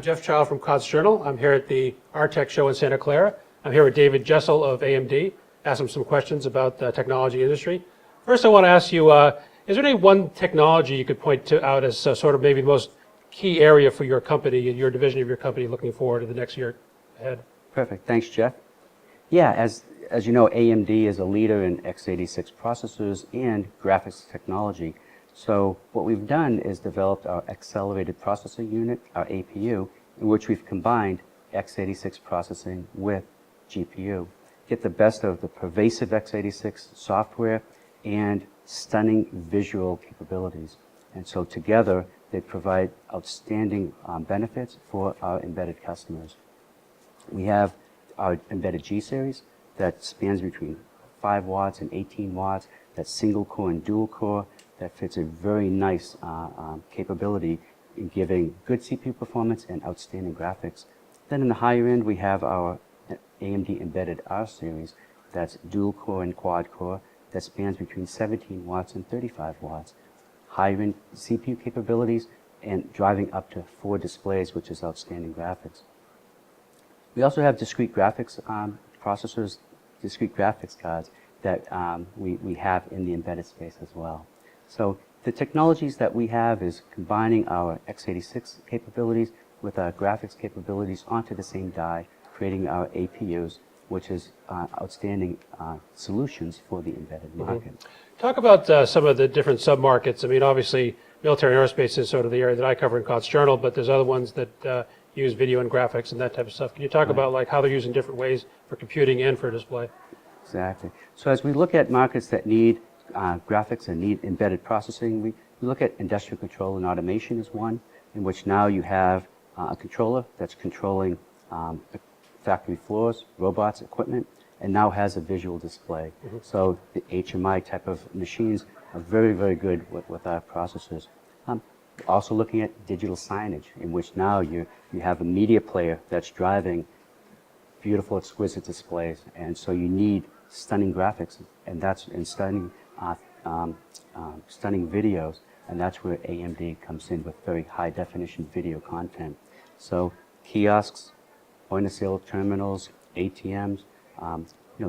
Jeff Child from COTS Journal. I'm here at the RTech show in Santa Clara. I'm here with David Jessel of AMD. Ask him some questions about the technology industry. First, I want to ask you, is there any one technology you could point out as sort of maybe the most key area for your company and your division of your company looking forward to the next year ahead? Perfect. Thanks, Jeff. Yeah, as you know, AMD is a leader in x86 processors and graphics technology. So what we've done is developed our accelerated processor unit, our APU, in which we've combined x86 processing with GPU. Get the best of the pervasive x86 software and stunning visual capabilities. And so together, they provide outstanding benefits for our embedded customers. We have our embedded G series that spans between 5 watts and 18 watts, that's single core and dual core, that fits a very nice capability in giving good CPU performance and outstanding graphics. Then in the higher end, we have our AMD embedded R series, that's dual core and quad core, that spans between 17 watts and 35 watts. Higher end CPU capabilities and driving up to 4 displays, which is outstanding graphics. We also have discrete graphics processors, discrete graphics cards that we have in the embedded space as well. So the technologies that we have is combining our x86 capabilities with our graphics capabilities onto the same die, creating our APUs, which is outstanding solutions for the embedded market. Talk about some of the different sub-markets. I mean, obviously, military and aerospace is sort of the area that I cover in COTS Journal, but there's other ones that use video and graphics and that type of stuff. Can you talk about like how they're using different ways for computing and for display? Exactly. So as we look at markets that need graphics and need embedded processing, we look at industrial control and automation as one, in which now you have a controller that's controlling factory floors, robots, equipment, and now has a visual display. So the HMI type of machines are very, very good with our processors. Also looking at digital signage, in which now you have a media player that's driving beautiful, exquisite displays, and so you need stunning graphics, and that's in stunning videos, and that's where AMD comes in with very high definition video content. So kiosks, point-of-sale terminals, ATMs,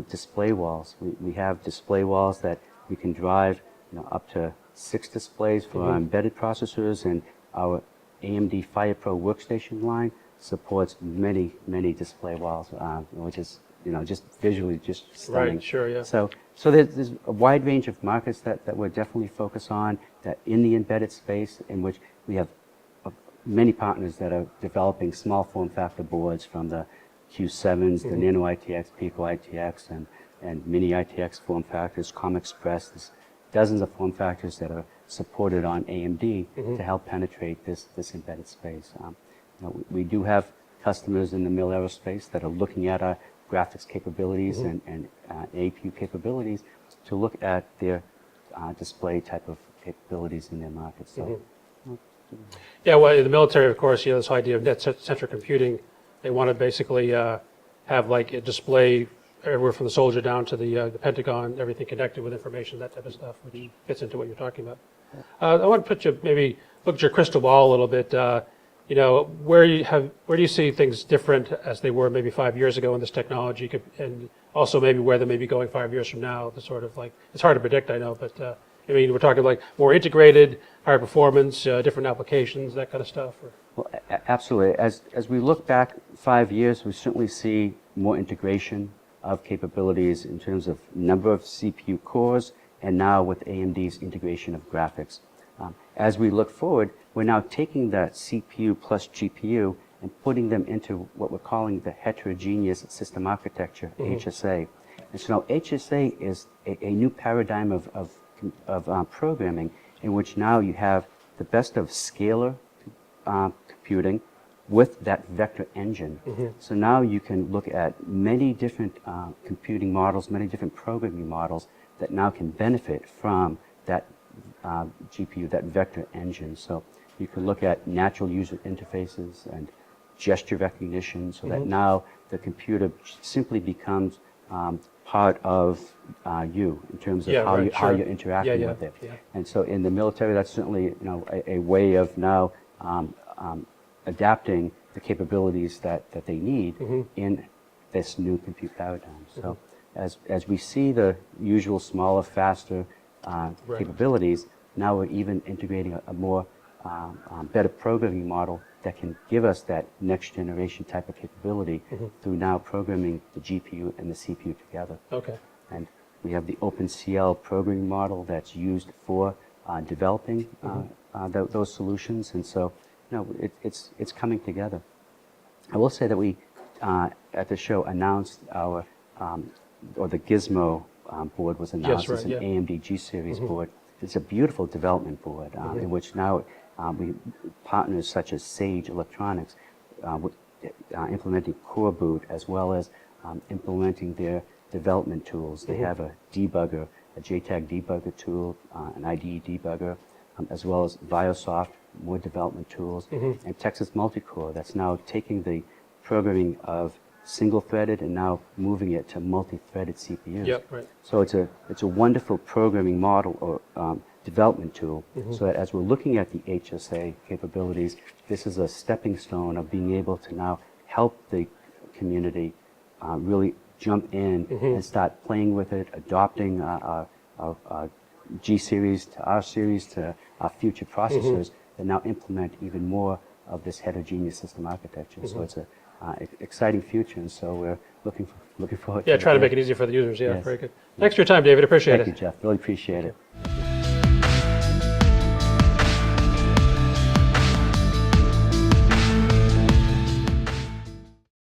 display walls. We have display walls that we can drive up to 6 displays for our embedded processors, and our AMD FirePro workstation line supports many, many display walls, which is just visually just stunning. Right, sure, yeah. So there's a wide range of markets that we're definitely focused on, that in the embedded space, in which we have many partners that are developing small form factor boards, from the Q7s, the Nano ITX, Pico ITX, and Mini ITX form factors, Com Express. There's dozens of form factors that are supported on AMD to help penetrate this embedded space. We do have customers in the mil aerospace that are looking at our graphics capabilities and APU capabilities to look at their display type of capabilities in their markets. So, yeah, well, in the military, of course, this idea of net-centric computing, they want to basically have like a display everywhere from the soldier down to the Pentagon, everything connected with information, that type of stuff, which fits into what you're talking about. I want to put you, maybe look at your crystal ball a little bit. Where do you see things different as they were maybe 5 years ago in this technology, and also maybe where they may be going 5 years from now? The sort of like, it's hard to predict, I know, but I mean, we're talking like more integrated, higher performance, different applications, that kind of stuff. Well, absolutely. As we look back 5 years, we certainly see more integration of capabilities in terms of number of CPU cores, and now with AMD's integration of graphics. As we look forward, we're now taking that CPU plus GPU and putting them into what we're calling the heterogeneous system architecture, HSA. And so now HSA is a new paradigm of programming, in which now you have the best of scalar computing with that vector engine. So now you can look at many different computing models, many different programming models that now can benefit from that GPU, that vector engine. So you can look at natural user interfaces and gesture recognition, so that now the computer simply becomes part of you in terms of how you're interacting with it. And so in the military, that's certainly a way of now adapting the capabilities that they need in this new compute paradigm. So as we see the usual smaller, faster capabilities, now we're even integrating a more better programming model that can give us that next generation type of capability through now programming the GPU and the CPU together. Okay. And we have the OpenCL programming model that's used for developing those solutions, and so it's coming together. I will say that we at the show announced our or the Gizmo board was announced as an AMD G Series board. It's a beautiful development board in which now we partners such as Sage Electronics implementing Core Boot as well as implementing their development tools. They have a debugger, a JTAG debugger tool, an IDE debugger, as well as Biosoft, more development tools, and Texas Multicore that's now taking the programming of single-threaded and now moving it to multi-threaded CPUs. Yep, right. So it's a wonderful programming model or development tool. So that as we're looking at the HSA capabilities, this is a stepping stone of being able to now help the community really jump in and start playing with it, adopting our G series to R series to our future processors that now implement even more of this heterogeneous system architecture. So it's a exciting future, and so we're looking forward to it. Yeah, trying to make it easier for the users. Yeah, very good. Thanks for your time, David. Appreciate it. Thank you, Jeff. Really appreciate it.